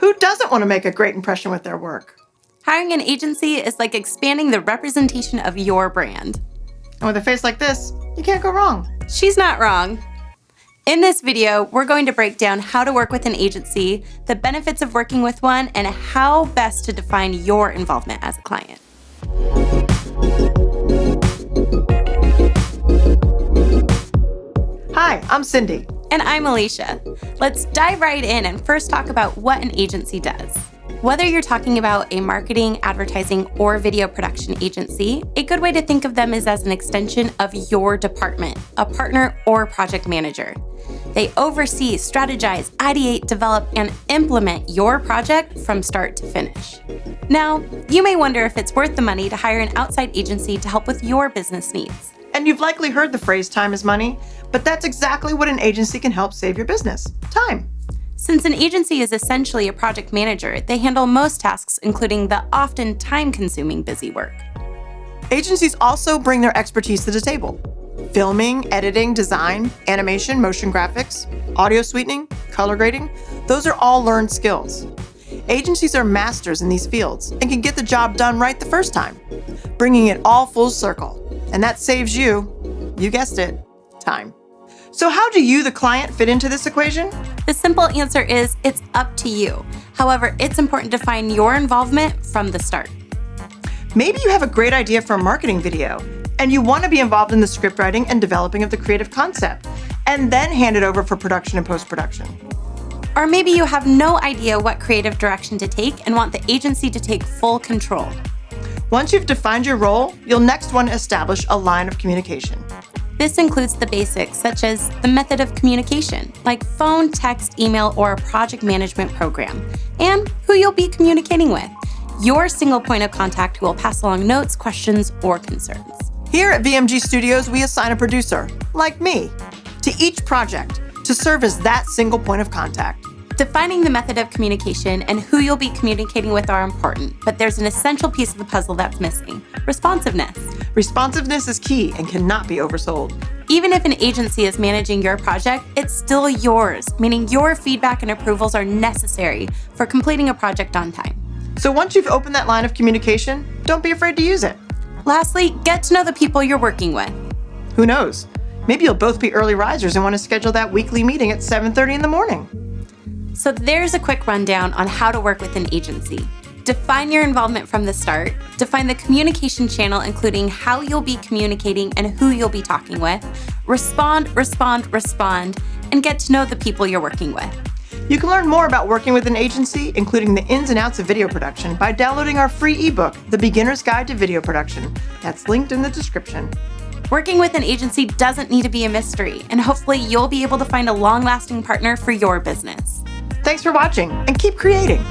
Who doesn't want to make a great impression with their work? Hiring an agency is like expanding the representation of your brand. And with a face like this, you can't go wrong. She's not wrong. In this video, we're going to break down how to work with an agency, the benefits of working with one, and how best to define your involvement as a client. Hi, I'm Cindy. And I'm Alicia. Let's dive right in and first talk about what an agency does. Whether you're talking about a marketing, advertising, or video production agency, a good way to think of them is as an extension of your department, a partner or project manager. They oversee, strategize, ideate, develop, and implement your project from start to finish. Now, you may wonder if it's worth the money to hire an outside agency to help with your business needs. And you've likely heard the phrase time is money, but that's exactly what an agency can help save your business: time. Since an agency is essentially a project manager, they handle most tasks, including the often time-consuming busy work. Agencies also bring their expertise to the table. Filming, editing, design, animation, motion graphics, audio sweetening, color grading, those are all learned skills. Agencies are masters in these fields and can get the job done right the first time, bringing it all full circle. And that saves you guessed it, time. So how do you, the client, fit into this equation? The simple answer is it's up to you. However, it's important to define your involvement from the start. Maybe you have a great idea for a marketing video, and you want to be involved in the script writing and developing of the creative concept, and then hand it over for production and post-production. Or maybe you have no idea what creative direction to take and want the agency to take full control. Once you've defined your role, you'll next want to establish a line of communication. This includes the basics, such as the method of communication, like phone, text, email, or a project management program, and who you'll be communicating with, your single point of contact who will pass along notes, questions, or concerns. Here at VMG Studios, we assign a producer, like me, to each project to serve as that single point of contact. Defining the method of communication and who you'll be communicating with are important, but there's an essential piece of the puzzle that's missing: responsiveness. Responsiveness is key and cannot be oversold. Even if an agency is managing your project, it's still yours, meaning your feedback and approvals are necessary for completing a project on time. So once you've opened that line of communication, don't be afraid to use it. Lastly, get to know the people you're working with. Who knows? Maybe you'll both be early risers and want to schedule that weekly meeting at 7:30 in the morning. So there's a quick rundown on how to work with an agency. Define your involvement from the start, define the communication channel, including how you'll be communicating and who you'll be talking with, respond, and get to know the people you're working with. You can learn more about working with an agency, including the ins and outs of video production, by downloading our free ebook, The Beginner's Guide to Video Production. That's linked in the description. Working with an agency doesn't need to be a mystery, and hopefully you'll be able to find a long-lasting partner for your business. Thanks for watching, and keep creating.